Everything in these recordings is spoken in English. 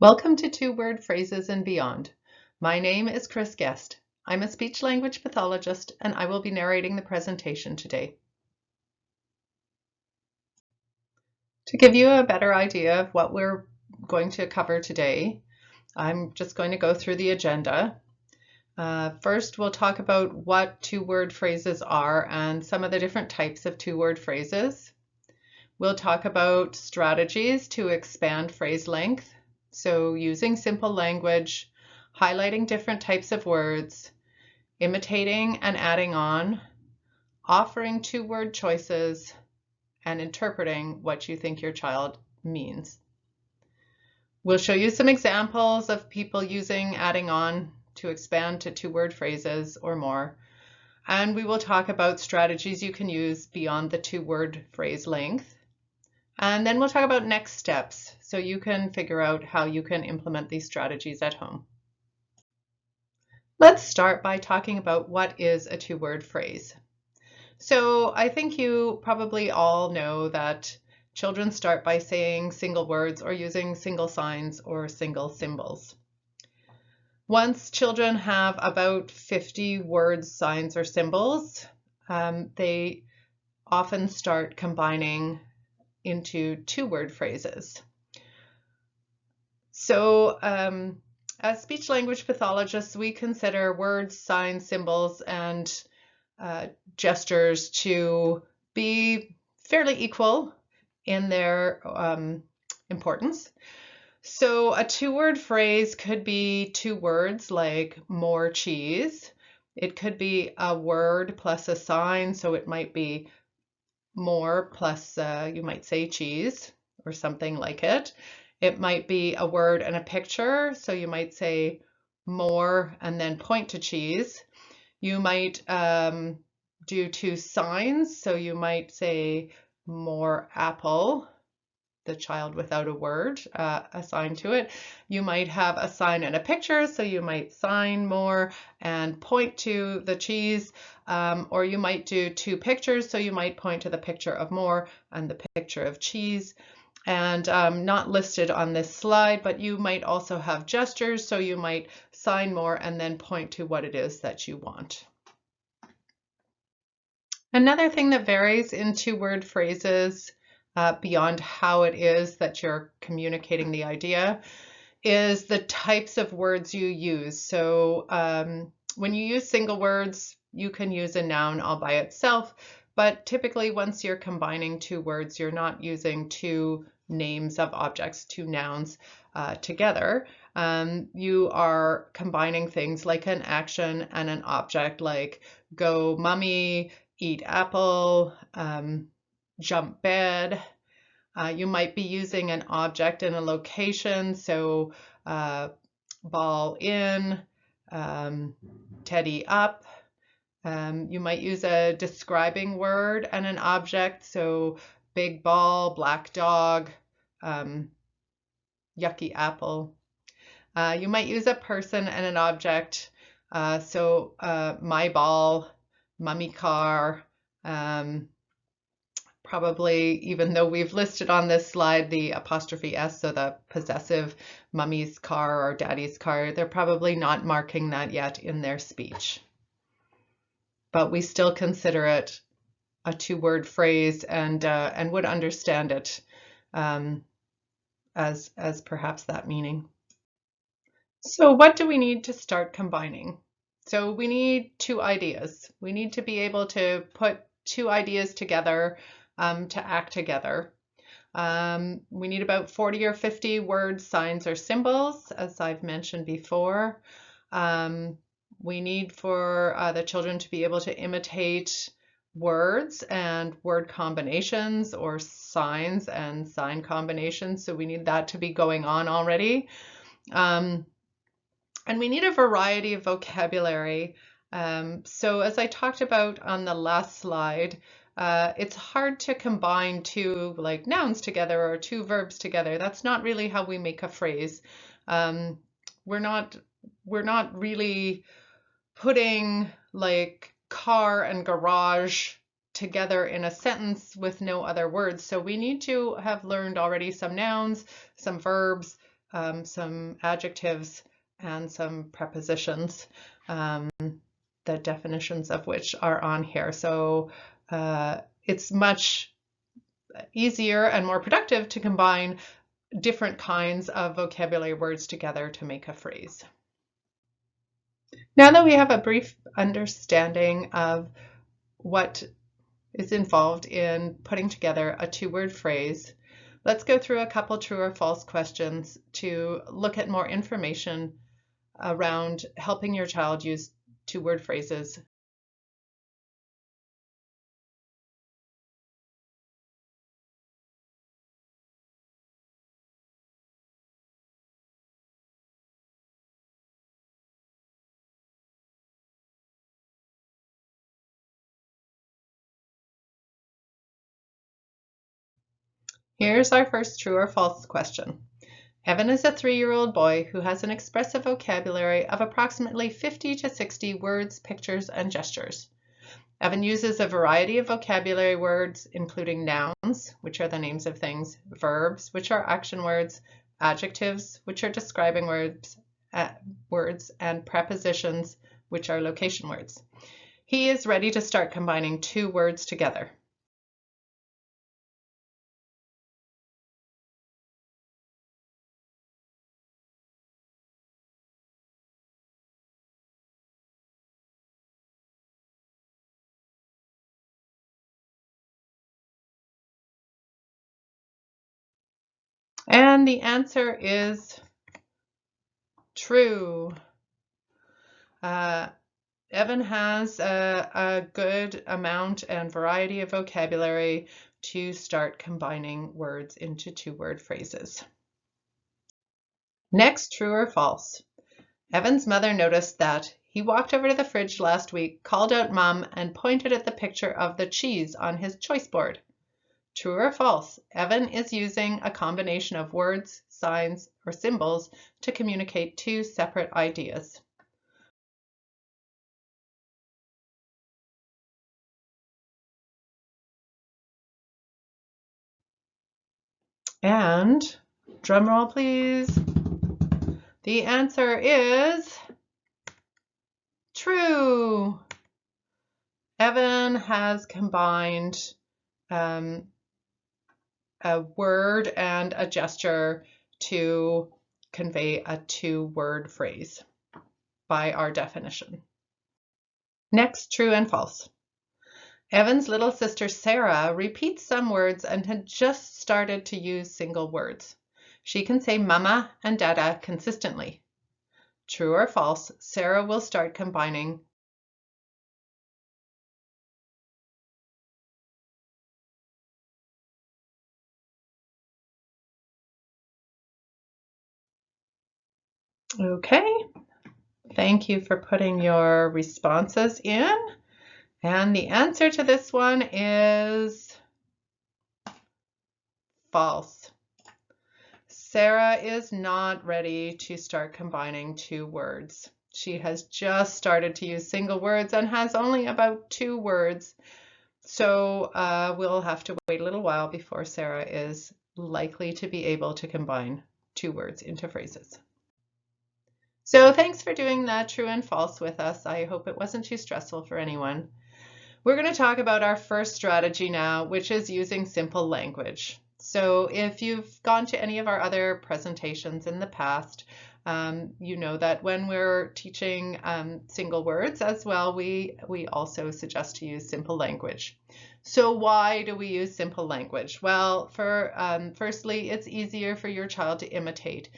Welcome to Two-Word Phrases and Beyond. My name is Chris Guest. I'm a speech-language pathologist and I will be narrating the presentation today. To give you a better idea of what we're going to cover today, I'm just going to go through the agenda. First, we'll talk about what two-word phrases are and some of the different types of two-word phrases. We'll talk about strategies to expand phrase length. So using simple language, highlighting different types of words, imitating and adding on, offering two-word choices, and interpreting what you think your child means. We'll show you some examples of people using adding on to expand to two-word phrases or more. And we will talk about strategies you can use beyond the two-word phrase length. And then we'll talk about next steps so you can figure out how you can implement these strategies at home. Let's start by talking about what is a two-word phrase. So I think you probably all know that children start by saying single words or using single signs or single symbols. Once children have about 50 words, signs, or symbols, they often start combining into two-word phrases. So as speech-language pathologists, we consider words, signs, symbols, and gestures to be fairly equal in their importance. So a two-word phrase could be two words like more cheese. It could be a word plus a sign, so it might be more plus you might say cheese or something like it. It might be a word and a picture, so you might say more and then point to cheese. You might do two signs, so you might say more apple, the child without a word assigned to it. You might have a sign and a picture, so you might sign more and point to the cheese, or you might do two pictures, so you might point to the picture of more and the picture of cheese. And not listed on this slide, but you might also have gestures, so you might sign more and then point to what it is that you want. Another thing that varies in two-word phrases beyond how it is that you're communicating the idea is the types of words you use. So when you use single words, you can use a noun all by itself, but typically once you're combining two words, you're not using two names of objects, two nouns together. You are combining things like an action and an object, like go mummy, eat apple, jump bed. You might be using an object and a location, so ball in, teddy up. You might use a describing word and an object, so big ball, black dog, yucky apple. You might use a person and an object, so my ball, mummy car, probably, even though we've listed on this slide the apostrophe S, so the possessive mummy's car or daddy's car, they're probably not marking that yet in their speech. But we still consider it a two-word phrase and would understand it as perhaps that meaning. So what do we need to start combining? So we need two ideas. We need to be able to put two ideas together to act together. We need about 40 or 50 words, signs, or symbols, as I've mentioned before. We need for the children to be able to imitate words and word combinations or signs and sign combinations. So we need that to be going on already. And we need a variety of vocabulary. So as I talked about on the last slide, it's hard to combine two like nouns together or two verbs together. That's not really how we make a phrase. We're not really putting like car and garage together in a sentence with no other words. So we need to have learned already some nouns, some verbs, some adjectives and some prepositions, the definitions of which are on here. So it's much easier and more productive to combine different kinds of vocabulary words together to make a phrase. Now that we have a brief understanding of what is involved in putting together a two-word phrase, let's go through a couple true or false questions to look at more information around helping your child use two-word phrases. Here's our first true or false question. Evan is a 3-year-old boy who has an expressive vocabulary of approximately 50 to 60 words, pictures, and gestures. Evan uses a variety of vocabulary words, including nouns, which are the names of things, verbs, which are action words, adjectives, which are describing words, and prepositions, which are location words. He is ready to start combining two words together. And the answer is true. Evan has a good amount and variety of vocabulary to start combining words into two-word phrases. Next, true or false. Evan's mother noticed that he walked over to the fridge last week, called out Mom, and pointed at the picture of the cheese on his choice board. True or false? Evan is using a combination of words, signs, or symbols to communicate two separate ideas. And drum roll, please. The answer is true. Evan has combined a word and a gesture to convey a two-word phrase by our definition. Next, true and false. Evan's little sister Sarah repeats some words and had just started to use single words. She can say mama and dada consistently. True or false, Sarah will start combining Okay, thank you for putting your responses in. And the answer to this one is false. Sarah is not ready to start combining two words. She has just started to use single words and has only about 2 words. So we'll have to wait a little while before Sarah is likely to be able to combine 2 words into phrases. So thanks for doing that true and false with us. I hope it wasn't too stressful for anyone. We're going to talk about our first strategy now, which is using simple language. So if you've gone to any of our other presentations in the past, you know that when we're teaching single words as well, we also suggest to use simple language. So why do we use simple language? Well, firstly, it's easier for your child to imitate.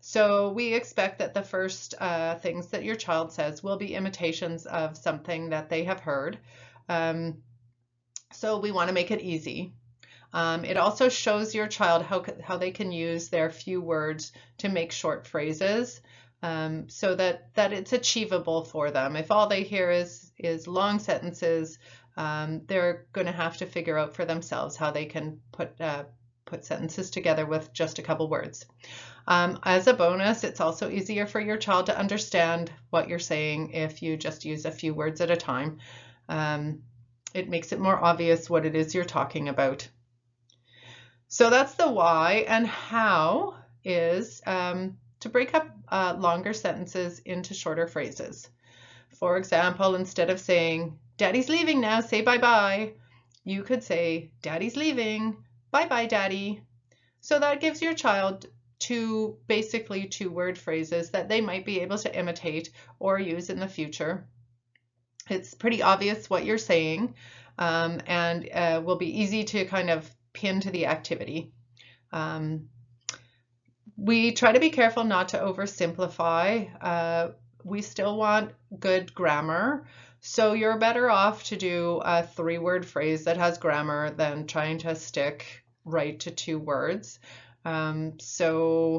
So we expect that the first things that your child says will be imitations of something that they have heard. So we want to make it easy. It also shows your child how they can use their few words to make short phrases, so that it's achievable for them. If all they hear is long sentences, they're going to have to figure out for themselves how they can put sentences together with just a couple words. As a bonus, it's also easier for your child to understand what you're saying if you just use a few words at a time. It makes it more obvious what it is you're talking about. So that's the why and how. is to break up longer sentences into shorter phrases. For example, instead of saying, "Daddy's leaving now, say bye-bye," you could say, "Daddy's leaving, bye-bye, Daddy." So that gives your child basically two-word phrases that they might be able to imitate or use in the future. It's pretty obvious what you're saying, and will be easy to kind of pin to the activity. We try to be careful not to oversimplify. We still want good grammar, so you're better off to do a three-word phrase that has grammar than trying to stick right to two words. If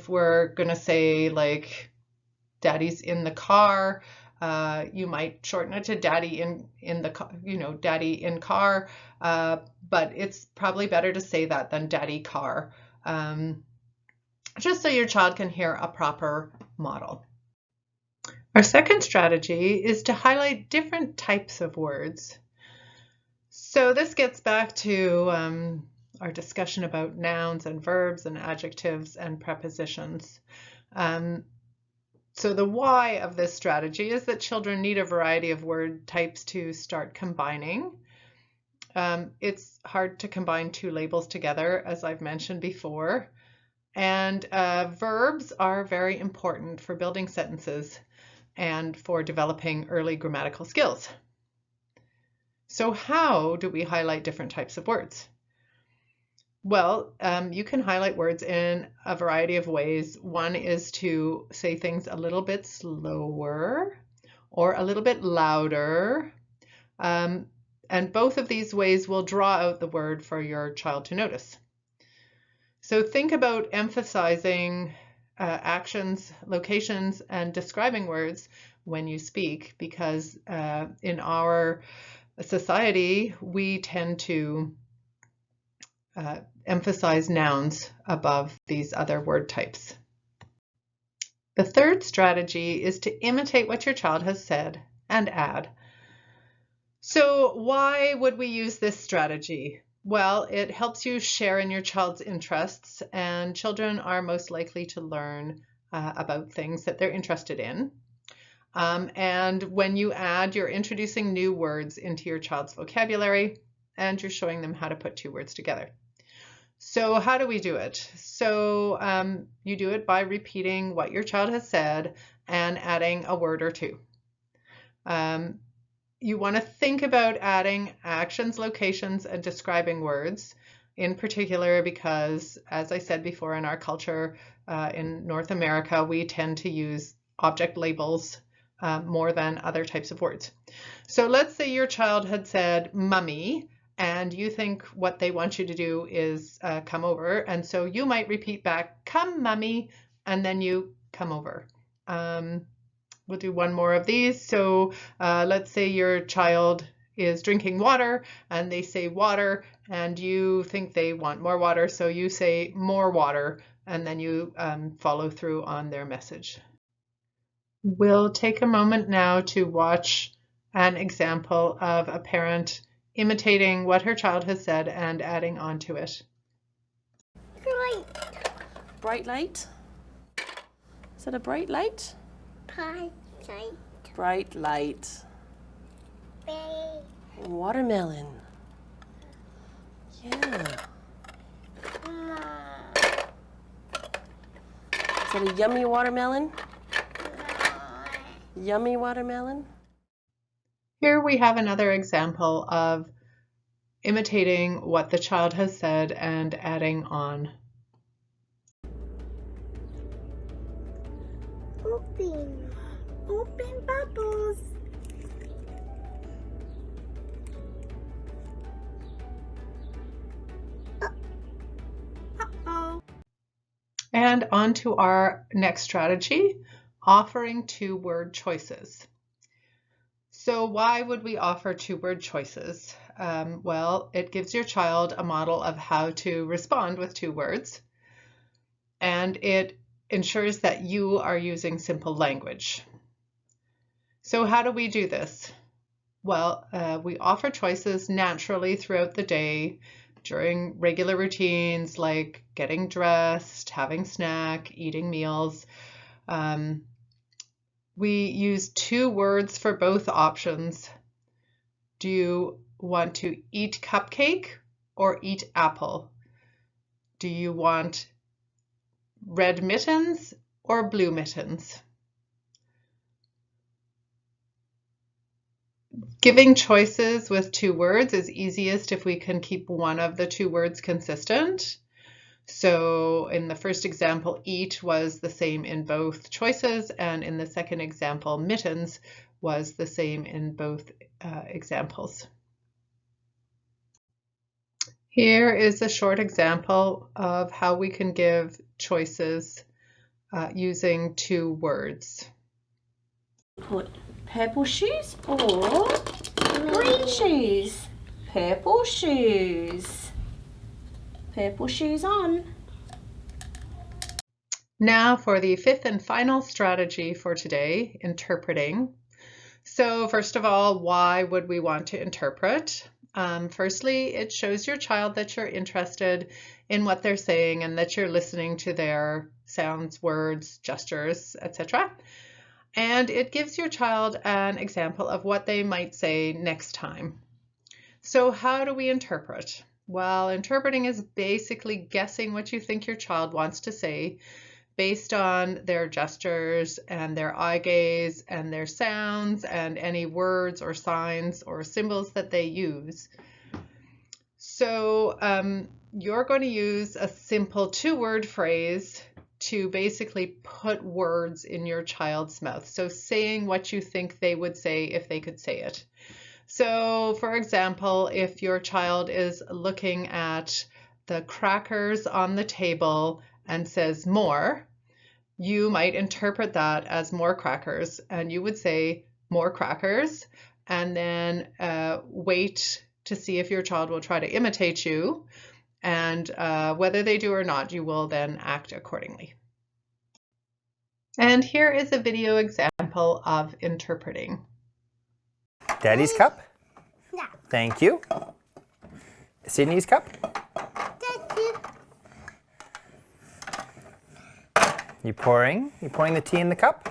we're gonna say like Daddy's in the car, you might shorten it to Daddy in the car, Daddy in car, but it's probably better to say that than Daddy car, just so your child can hear a proper model. Our second strategy is to highlight different types of words. So this gets back to our discussion about nouns and verbs and adjectives and prepositions. So the why of this strategy is that children need a variety of word types to start combining. It's hard to combine two labels together, as I've mentioned before. And verbs are very important for building sentences and for developing early grammatical skills. So how do we highlight different types of words? Well, you can highlight words in a variety of ways. One is to say things a little bit slower or a little bit louder. And both of these ways will draw out the word for your child to notice. So think about emphasizing actions, locations, and describing words when you speak, because in our society, we tend to emphasize nouns above these other word types. The third strategy is to imitate what your child has said and add. So why would we use this strategy? Well, it helps you share in your child's interests, and children are most likely to learn about things that they're interested in. And when you add, you're introducing new words into your child's vocabulary, and you're showing them how to put two words together. So how do we do it? So you do it by repeating what your child has said and adding a word or two. You want to think about adding actions, locations, and describing words, in particular because, as I said before, in our culture in North America, we tend to use object labels more than other types of words. So let's say your child had said mummy, and you think what they want you to do is come over. And so you might repeat back, "Come, mummy," and then you come over. We'll do one more of these. So let's say your child is drinking water and they say water, and you think they want more water. So you say more water, and then you follow through on their message. We'll take a moment now to watch an example of a parent imitating what her child has said and adding on to it. Light. Bright light? Is that a bright light? Bright light. Bright light. Bay. Watermelon. Yeah. Is that a yummy watermelon? Yummy watermelon? Here we have another example of imitating what the child has said and adding on. Open. Open bubbles. Uh-oh. And on to our next strategy, offering two-word choices. So why would we offer two-word choices? Well, it gives your child a model of how to respond with two words, and it ensures that you are using simple language. So how do we do this? Well, we offer choices naturally throughout the day during regular routines like getting dressed, having snack, eating meals. We use 2 words for both options. Do you want to eat cupcake or eat apple? Do you want red mittens or blue mittens? Giving choices with 2 words is easiest if we can keep one of the 2 words consistent. So in the first example, eat was the same in both choices, and in the second example, mittens was the same in both examples. Here is a short example of how we can give choices using 2 words. Put purple shoes or green shoes? Purple shoes. Purple shoes on. Now for the 5th and final strategy for today, interpreting. So first of all, why would we want to interpret? Firstly, it shows your child that you're interested in what they're saying and that you're listening to their sounds, words, gestures, etc. And it gives your child an example of what they might say next time. So how do we interpret? Well, interpreting is basically guessing what you think your child wants to say based on their gestures and their eye gaze and their sounds and any words or signs or symbols that they use. So you're going to use a simple 2-word phrase to basically put words in your child's mouth. So saying what you think they would say if they could say it. So for example, if your child is looking at the crackers on the table and says more, you might interpret that as more crackers, and you would say more crackers, and then wait to see if your child will try to imitate you, and whether they do or not, you will then act accordingly. And here is a video example of interpreting. Daddy's cup? Yeah. Thank you. Sydney's cup? Thank you. You pouring the tea in the cup?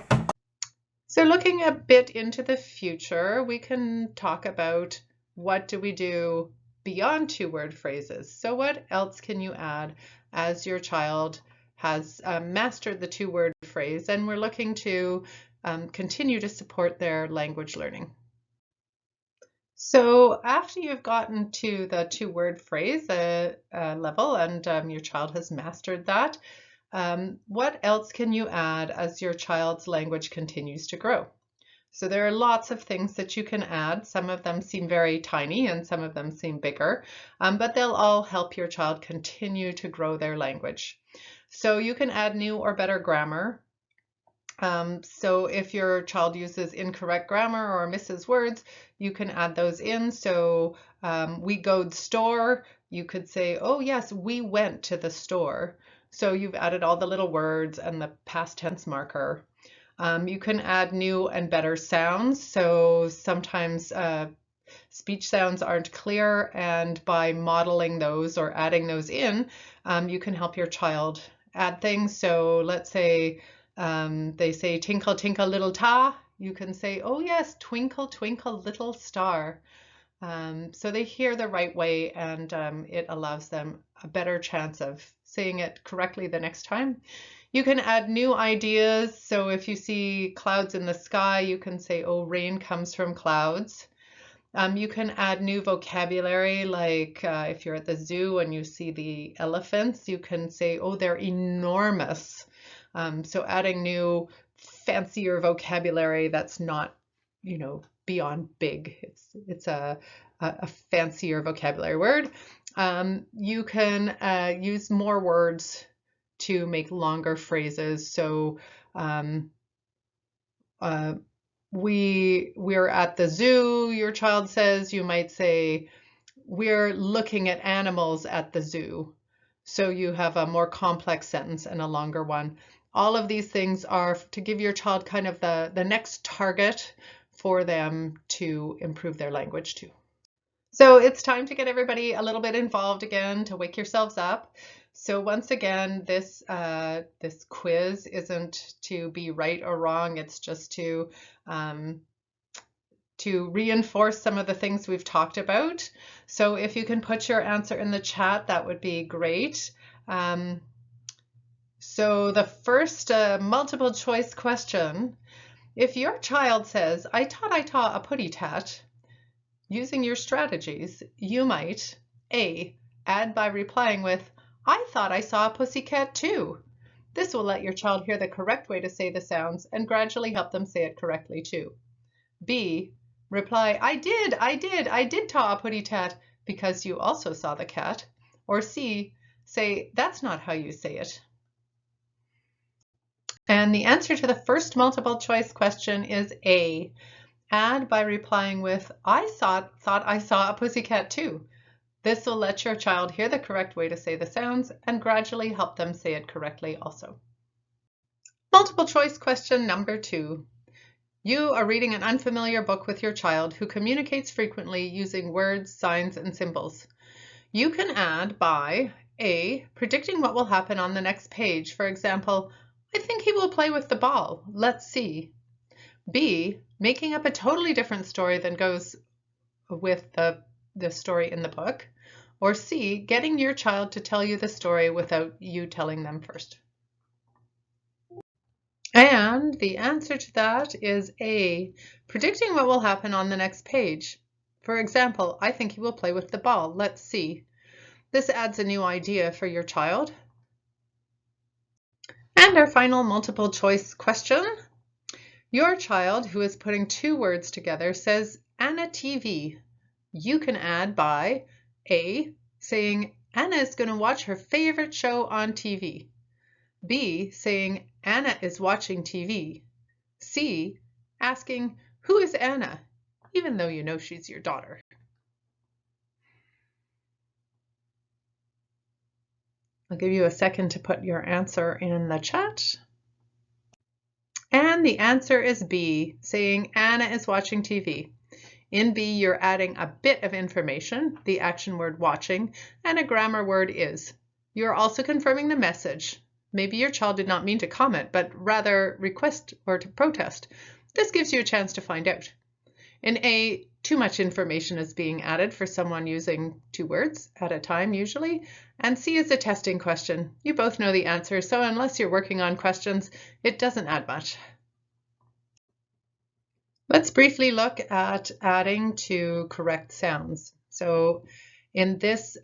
So looking a bit into the future, we can talk about what do we do beyond 2-word phrases. So what else can you add as your child has mastered the 2-word phrase and we're looking to continue to support their language learning? So after you've gotten to the 2-word phrase level and your child has mastered that, what else can you add as your child's language continues to grow? So there are lots of things that you can add. Some of them seem very tiny and some of them seem bigger, but they'll all help your child continue to grow their language. So you can add new or better grammar. So if your child uses incorrect grammar or misses words, you can add those in. So we goed store, you could say, oh yes, we went to the store. So you've added all the little words and the past tense marker. You can add new and better sounds. So sometimes speech sounds aren't clear, and by modeling those or adding those in, you can help your child add things. So let's say they say tinkle tinkle little ta, you can say, oh yes, twinkle twinkle little star. So they hear the right way, and it allows them a better chance of saying it correctly the next time. You can add new ideas. So if you see clouds in the sky, you can say, oh, rain comes from clouds. You can add new vocabulary, like if you're at the zoo and you see the elephants, you can say, oh, they're enormous. So adding new, fancier vocabulary that's not, beyond big. It's a fancier vocabulary word. You can use more words to make longer phrases. So we're at the zoo, your child says, you might say, we're looking at animals at the zoo. So you have a more complex sentence and a longer one. All of these things are to give your child kind of the next target for them to improve their language to. So it's time to get everybody a little bit involved again, to wake yourselves up. So once again, this quiz isn't to be right or wrong. It's just to reinforce some of the things we've talked about. So if you can put your answer in the chat, that would be great. So the first multiple choice question, if your child says, I thought I saw a putty tat, using your strategies, you might A, add by replying with, I thought I saw a pussycat too. This will let your child hear the correct way to say the sounds and gradually help them say it correctly too. B, reply, I did saw a putty tat, because you also saw the cat. Or C, say, that's not how you say it. And the answer to the first multiple choice question is A. Add by replying with, I thought I saw a pussycat too. This will let your child hear the correct way to say the sounds and gradually help them say it correctly also. Multiple choice question number 2. You are reading an unfamiliar book with your child who communicates frequently using words, signs, and symbols. You can add by A, predicting what will happen on the next page. For example, I think he will play with the ball. Let's see. B, making up a totally different story than goes with the story in the book. Or C, getting your child to tell you the story without you telling them first. And the answer to that is A, predicting what will happen on the next page. For example, I think he will play with the ball. Let's see. This adds a new idea for your child. And our final multiple choice question. Your child, who is putting 2 words together, says Anna TV. You can add by A, saying Anna is going to watch her favorite show on TV. B, saying Anna is watching TV. C, asking, who is Anna? Even though you know she's your daughter. I'll give you a second to put your answer in the chat. And the answer is B, saying Anna is watching TV. In B, you're adding a bit of information, the action word watching, and a grammar word is. You're also confirming the message. Maybe your child did not mean to comment, but rather request or to protest. This gives you a chance to find out. In A, too much information is being added for someone using 2 words at a time usually. And C is a testing question. You both know the answer, so unless you're working on questions, it doesn't add much. Let's briefly look at adding to correct sounds. So in this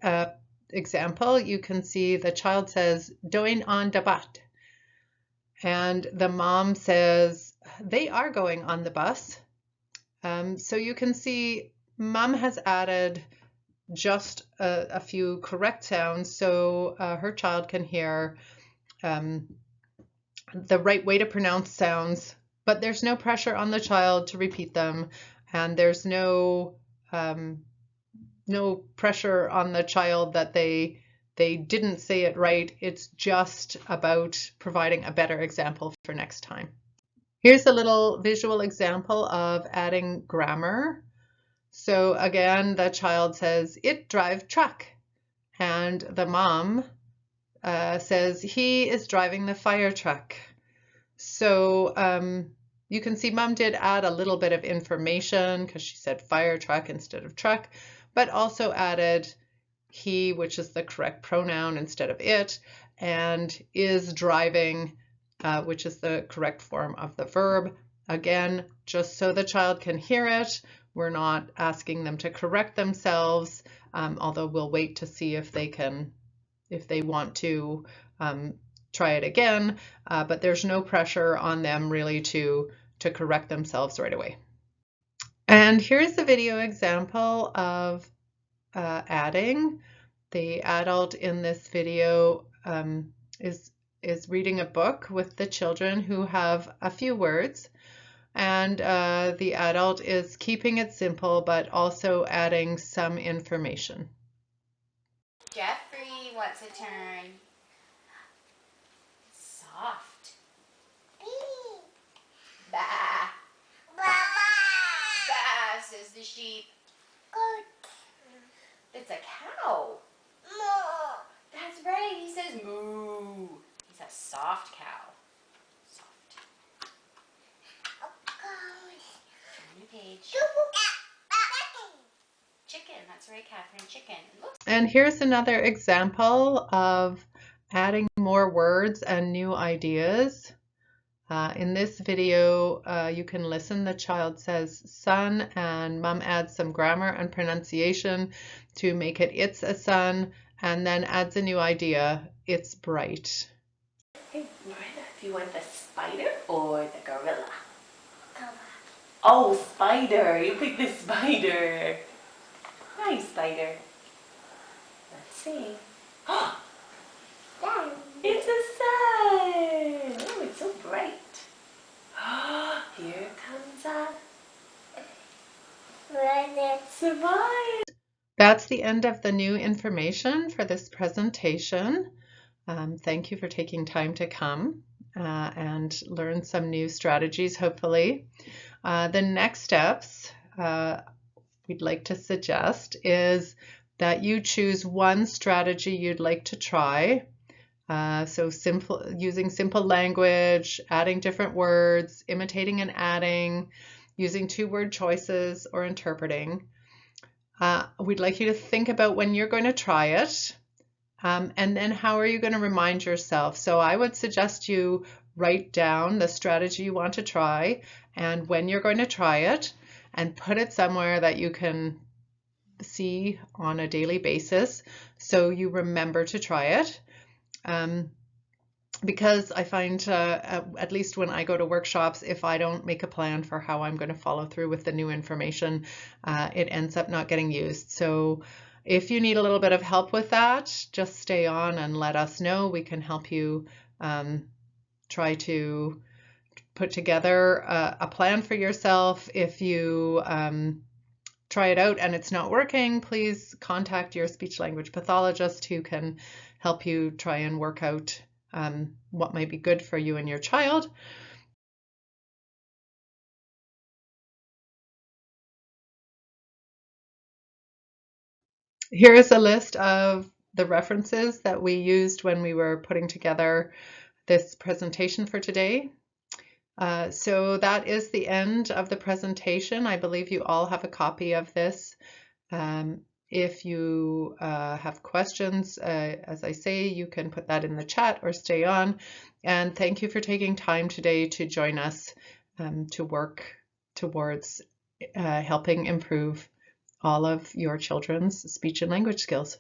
example, you can see the child says, "Doing on the bus." And the mom says, "They are going on the bus." So you can see mom has added just a few correct sounds so her child can hear the right way to pronounce sounds, but there's no pressure on the child to repeat them, and there's no pressure on the child that they didn't say it right. It's just about providing a better example for next time. Here's a little visual example of adding grammar. So again, the child says, "It drive truck," and the mom says, "He is driving the fire truck." So you can see mom did add a little bit of information because she said fire truck instead of truck, but also added he, which is the correct pronoun instead of it, and is driving, which is the correct form of the verb. Again, just so the child can hear it. We're not asking them to correct themselves, although we'll wait to see if they want to try it again, but there's no pressure on them really to correct themselves right away. And here's the video example of adding. The adult in this video is reading a book with the children who have a few words, and the adult is keeping it simple but also adding some information. Jeffrey wants a turn. Soft. Bah. Bah, says the sheep. soft cow. Soft. New page. Chicken. That's right, Catherine. Chicken. Look. And here's another example of adding more words and new ideas. In this video, you can listen. The child says sun, and mom adds some grammar and pronunciation to make it it's a sun, and then adds a new idea, it's bright. Hey, Miranda, do you want the spider or the gorilla? Oh, spider. You picked the spider. Hi, spider. Let's see. It's a sun. Oh, it's so bright. Here comes a surprise. That's the end of the new information for this presentation. Thank you for taking time to come and learn some new strategies, hopefully. The next steps we'd like to suggest is that you choose one strategy you'd like to try. So using simple language, adding different words, imitating and adding, using two-word choices, or interpreting. We'd like you to think about when you're going to try it, and then how are you going to remind yourself. So I would suggest you write down the strategy you want to try and when you're going to try it, and put it somewhere that you can see on a daily basis so you remember to try it. Because I find, at least when I go to workshops, if I don't make a plan for how I'm going to follow through with the new information, it ends up not getting used. So if you need a little bit of help with that, just stay on and let us know. We can help you try to put together a plan for yourself. If you try it out and it's not working, please contact your speech language pathologist who can help you try and work out what might be good for you and your child. Here is a list of the references that we used when we were putting together this presentation for today. So that is the end of the presentation. I believe you all have a copy of this. If you have questions, as I say, you can put that in the chat or stay on. And thank you for taking time today to join us to work towards helping improve all of your children's speech and language skills.